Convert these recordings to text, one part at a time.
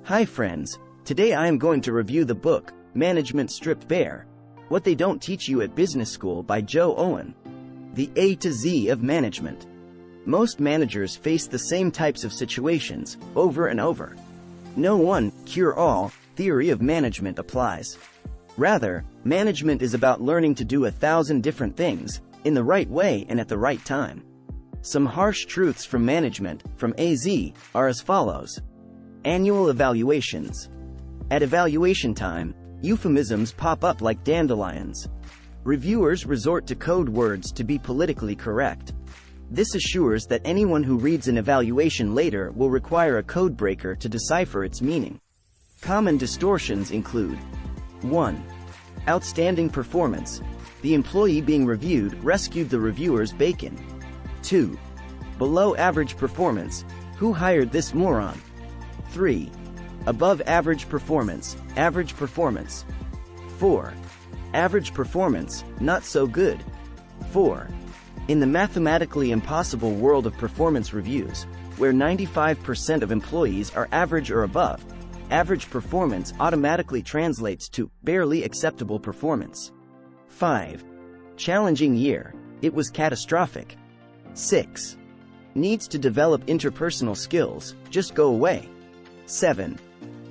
Hi friends, today I am going to review the book, Management Stripped Bare: What They Don't Teach You at Business School by Owen. The A to Z of management. Most managers face the same types of situations, over and over. No one cure-all theory of management applies. Rather, management is about learning to do 1,000 different things, in the right way and at the right time. Some harsh truths from management, from AZ, are as follows. Annual evaluations. At evaluation time, euphemisms pop up like dandelions. Reviewers resort to code words to be politically correct. This assures that anyone who reads an evaluation later will require a code breaker to decipher its meaning. Common distortions include 1. Outstanding performance. The employee being reviewed rescued the reviewer's bacon. 2. Below average performance. Who hired this moron? 3. Above average performance, average performance. 4. Average performance, not so good. 4. In the mathematically impossible world of performance reviews, where 95% of employees are average or above, average performance automatically translates to barely acceptable performance. 5. Challenging year. It was catastrophic. 6. Needs to develop interpersonal skills, just go away. 7.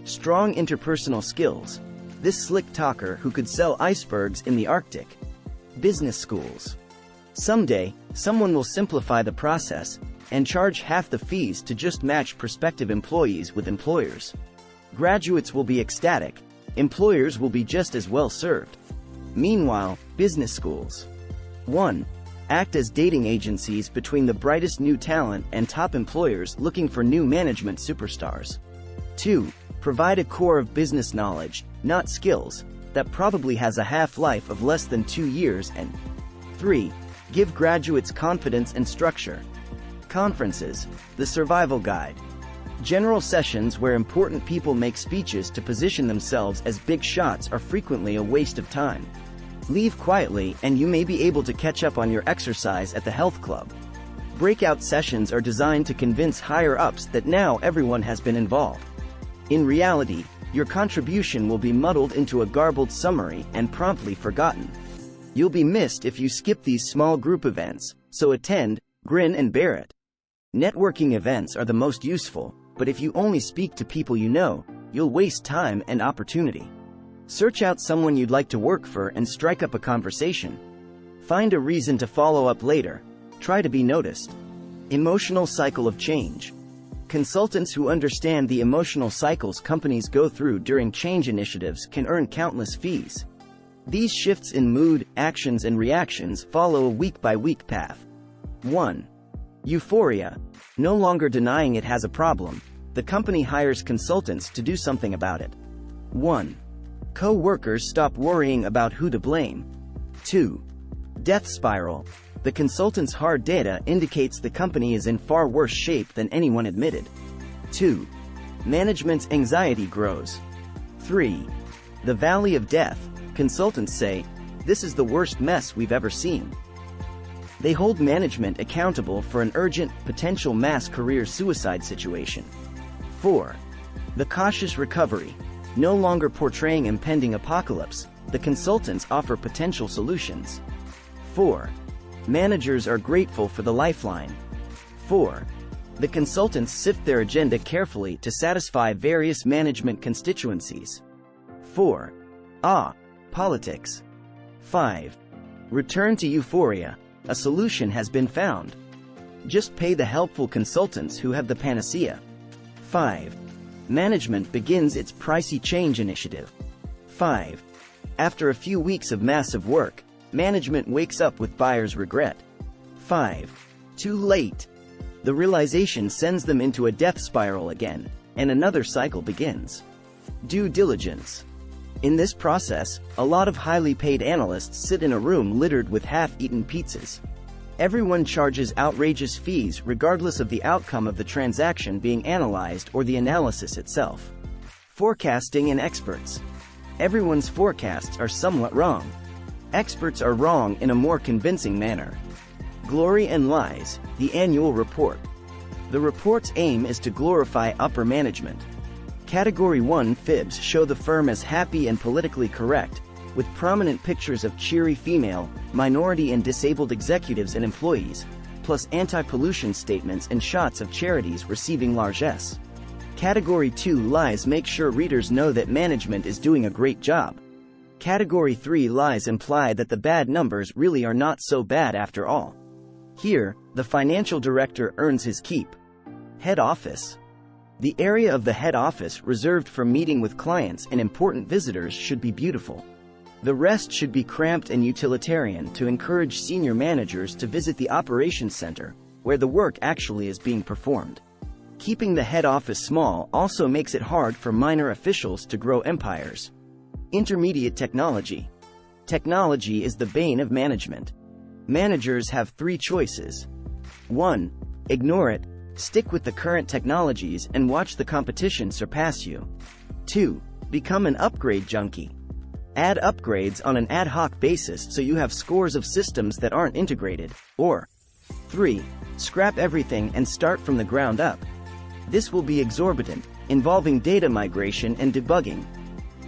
Strong interpersonal skills. This slick talker who could sell icebergs in the Arctic. Business schools. Someday, someone will simplify the process and charge half the fees to just match prospective employees with employers. Graduates will be ecstatic. Employers will be just as well served. Meanwhile, business schools. 1. Act as dating agencies between the brightest new talent and top employers looking for new management superstars. 2. Provide a core of business knowledge, not skills, that probably has a half-life of less than 2 years. And 3. Give graduates confidence and structure. Conferences. The survival guide. General sessions where important people make speeches to position themselves as big shots are frequently a waste of time. Leave quietly and you may be able to catch up on your exercise at the health club. Breakout sessions are designed to convince higher-ups that now everyone has been involved. In reality, your contribution will be muddled into a garbled summary and promptly forgotten. You'll be missed if you skip these small group events, so attend, grin and bear it. Networking events are the most useful, but if you only speak to people you know, you'll waste time and opportunity. Search out someone you'd like to work for and strike up a conversation. Find a reason to follow up later. Try to be noticed. Emotional cycle of change. Consultants who understand the emotional cycles companies go through during change initiatives can earn countless fees. These shifts in mood, actions and reactions follow a week-by-week path. 1. Euphoria. No longer denying it has a problem, the company hires consultants to do something about it. 1. Co-workers stop worrying about who to blame. 2. Death spiral. The consultant's hard data indicates the company is in far worse shape than anyone admitted. 2. Management's anxiety grows. 3. The valley of death. Consultants say, this is the worst mess we've ever seen. They hold management accountable for an urgent, potential mass career suicide situation. 4. The cautious recovery. No longer portraying impending apocalypse, the consultants offer potential solutions. 4. Managers are grateful for the lifeline. 4. The consultants sift their agenda carefully to satisfy various management constituencies. 4. Politics. 5. Return to euphoria. A solution has been found. Just pay the helpful consultants who have the panacea. 5. Management begins its pricey change initiative. 5. After a few weeks of massive work, management wakes up with buyer's regret. 5. Too late. The realization sends them into a death spiral again, and another cycle begins. Due diligence. In this process, a lot of highly paid analysts sit in a room littered with half-eaten pizzas. Everyone charges outrageous fees regardless of the outcome of the transaction being analyzed or the analysis itself. Forecasting and experts. Everyone's forecasts are somewhat wrong. Experts are wrong in a more convincing manner. Glory and lies. The annual report. The report's aim is to glorify upper management. Category 1 fibs show the firm as happy and politically correct, with prominent pictures of cheery female, minority and disabled executives and employees, plus anti-pollution statements and shots of charities receiving largesse. Category 2 lies make sure readers know that management is doing a great job. Category 3 lies imply that the bad numbers really are not so bad after all. Here, the financial director earns his keep. Head office. The area of the head office reserved for meeting with clients and important visitors should be beautiful. The rest should be cramped and utilitarian to encourage senior managers to visit the operations center, where the work actually is being performed. Keeping the head office small also makes it hard for minor officials to grow empires. Intermediate technology. Technology is the bane of management. Managers have 3 choices. 1. Ignore it, stick with the current technologies and watch the competition surpass you. 2. Become an upgrade junkie. Add upgrades on an ad hoc basis so you have scores of systems that aren't integrated. Or 3. Scrap everything and start from the ground up. This will be exorbitant, involving data migration and debugging.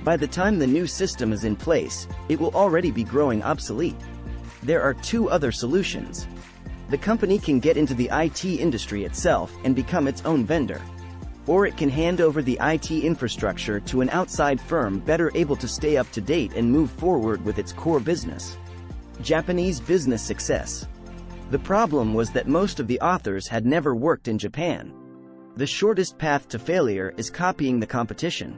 By the time the new system is in place, it will already be growing obsolete. There are 2 other solutions. The company can get into the IT industry itself and become its own vendor. Or it can hand over the IT infrastructure to an outside firm better able to stay up to date and move forward with its core business. Japanese business success. The problem was that most of the authors had never worked in Japan. The shortest path to failure is copying the competition.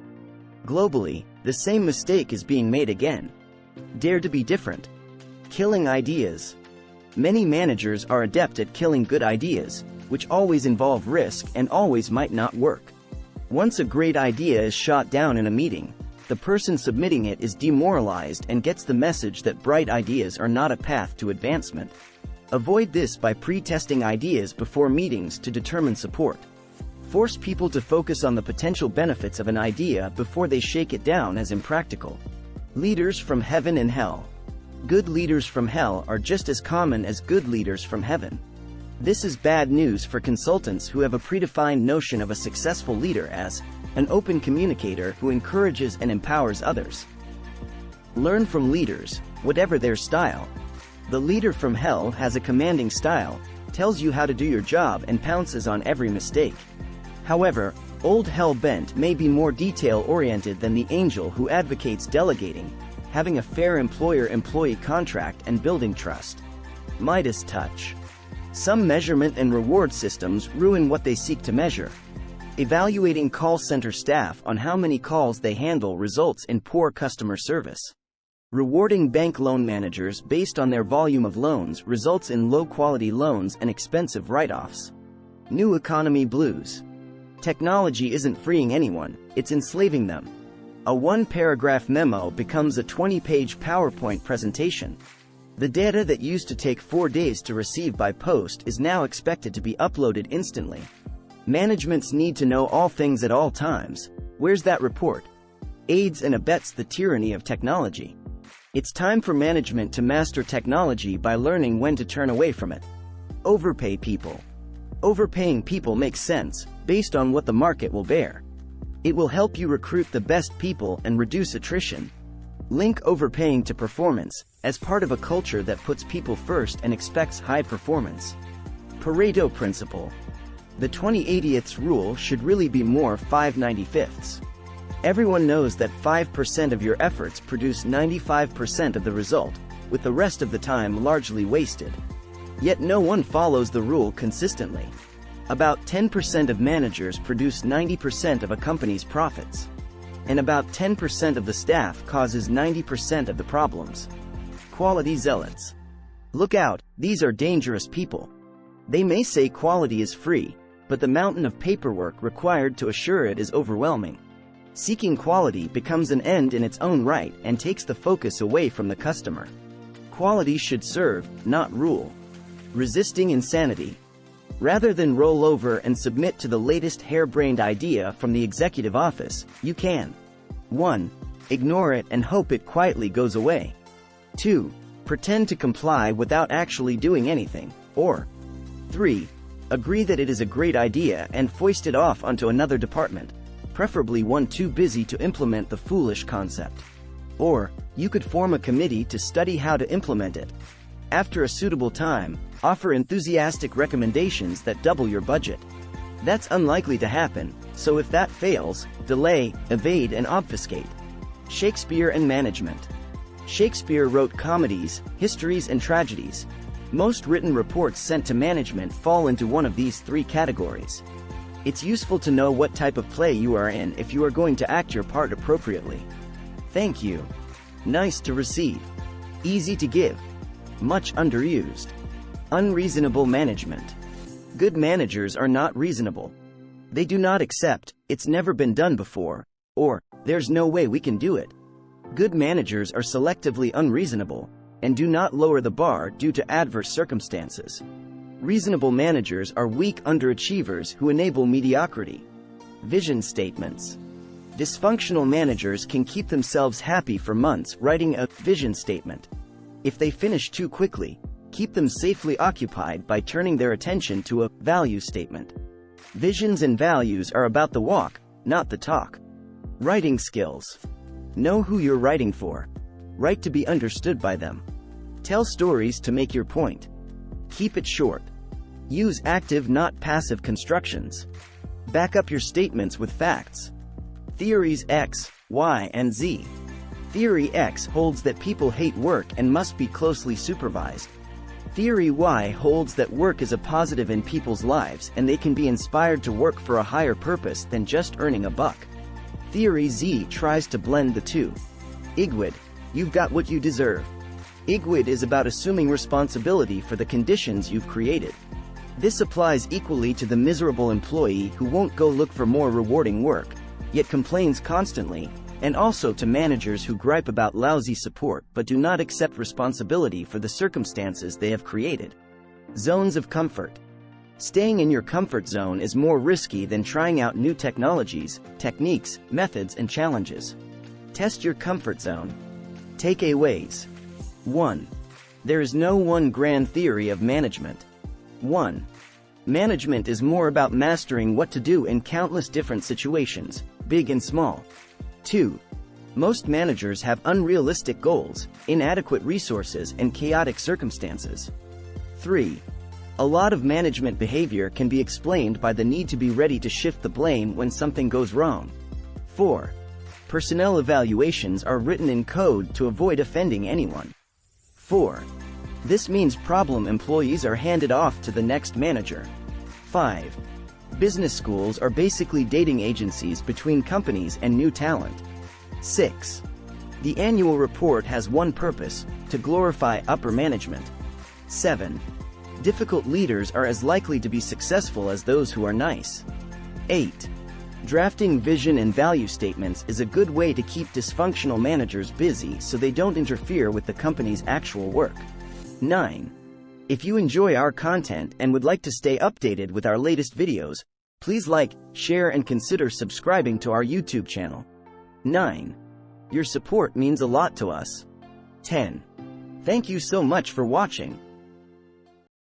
Globally, the same mistake is being made again. Dare to be different. Killing ideas. Many managers are adept at killing good ideas, which always involve risk and always might not work. Once a great idea is shot down in a meeting, the person submitting it is demoralized and gets the message that bright ideas are not a path to advancement. Avoid this by pre-testing ideas before meetings to determine support. Force people to focus on the potential benefits of an idea before they shake it down as impractical. Leaders from heaven and hell. Good leaders from hell are just as common as good leaders from heaven. This is bad news for consultants who have a predefined notion of a successful leader as an open communicator who encourages and empowers others. Learn from leaders, whatever their style. The leader from hell has a commanding style, tells you how to do your job and pounces on every mistake. However, old hell-bent may be more detail-oriented than the angel who advocates delegating, having a fair employer-employee contract and building trust. Midas touch. Some measurement and reward systems ruin what they seek to measure. Evaluating call center staff on how many calls they handle results in poor customer service. Rewarding bank loan managers based on their volume of loans results in low-quality loans and expensive write-offs. New economy blues. Technology isn't freeing anyone, it's enslaving them. A 1-paragraph memo becomes a 20-page PowerPoint presentation. The data that used to take 4 days to receive by post is now expected to be uploaded instantly. Managements need to know all things at all times. Where's that report? Aids and abets the tyranny of technology. It's time for management to master technology by learning when to turn away from it. Overpay people. Overpaying people makes sense, based on what the market will bear. It will help you recruit the best people and reduce attrition. Link overpaying to performance, as part of a culture that puts people first and expects high performance. Pareto principle. The 20/80ths rule should really be more 5/95ths. Everyone knows that 5% of your efforts produce 95% of the result, with the rest of the time largely wasted. Yet no one follows the rule consistently. About 10% of managers produce 90% of a company's profits. And about 10% of the staff causes 90% of the problems. Quality zealots. Look out, these are dangerous people. They may say quality is free, but the mountain of paperwork required to assure it is overwhelming. Seeking quality becomes an end in its own right and takes the focus away from the customer. Quality should serve, not rule. Resisting insanity. Rather than roll over and submit to the latest harebrained idea from the executive office, you can 1. Ignore it and hope it quietly goes away. 2. Pretend to comply without actually doing anything. Or 3. Agree that it is a great idea and foist it off onto another department. preferably one too busy to implement the foolish concept. Or, you could form a committee to study how to implement it. After a suitable time, offer enthusiastic recommendations that double your budget. That's unlikely to happen, so if that fails, delay, evade and obfuscate. Shakespeare and management. Shakespeare wrote comedies, histories and tragedies. Most written reports sent to management fall into one of these three categories. It's useful to know what type of play you are in if you are going to act your part appropriately. Thank you. Nice to receive. Easy to give. Much underused. Unreasonable management. Good managers are not reasonable. They do not accept, "It's never been done before," or "There's no way we can do it." Good managers are selectively unreasonable, and do not lower the bar due to adverse circumstances. Reasonable managers are weak underachievers who enable mediocrity. Vision statements. Dysfunctional managers can keep themselves happy for months writing a vision statement. If they finish too quickly, keep them safely occupied by turning their attention to a value statement. Visions and values are about the walk, not the talk. Writing skills. Know who you're writing for. Write to be understood by them. Tell stories to make your point. Keep it short. Use active, not passive constructions. Back up your statements with facts. Theories X, Y, and Z. Theory X holds that people hate work and must be closely supervised. Theory Y holds that work is a positive in people's lives and they can be inspired to work for a higher purpose than just earning a buck. Theory Z tries to blend the two. Igwid, you've got what you deserve. Igwid is about assuming responsibility for the conditions you've created. This applies equally to the miserable employee who won't go look for more rewarding work, yet complains constantly, and also to managers who gripe about lousy support but do not accept responsibility for the circumstances they have created. Zones of comfort. Staying in your comfort zone is more risky than trying out new technologies, techniques, methods, and challenges. Test your comfort zone. Takeaways. 1. There is no one grand theory of management. 1. Management is more about mastering what to do in countless different situations, big and small. 2. Most managers have unrealistic goals, inadequate resources, and chaotic circumstances. 3. A lot of management behavior can be explained by the need to be ready to shift the blame when something goes wrong. 4. Personnel evaluations are written in code to avoid offending anyone. 4. This means problem employees are handed off to the next manager. 5. Business schools are basically dating agencies between companies and new talent. 6. The annual report has one purpose: to glorify upper management. 7. Difficult leaders are as likely to be successful as those who are nice. 8. Drafting vision and value statements is a good way to keep dysfunctional managers busy so they don't interfere with the company's actual work. 9. If you enjoy our content and would like to stay updated with our latest videos, please like, share, and consider subscribing to our YouTube channel. 9. Your support means a lot to us. 10. Thank you so much for watching.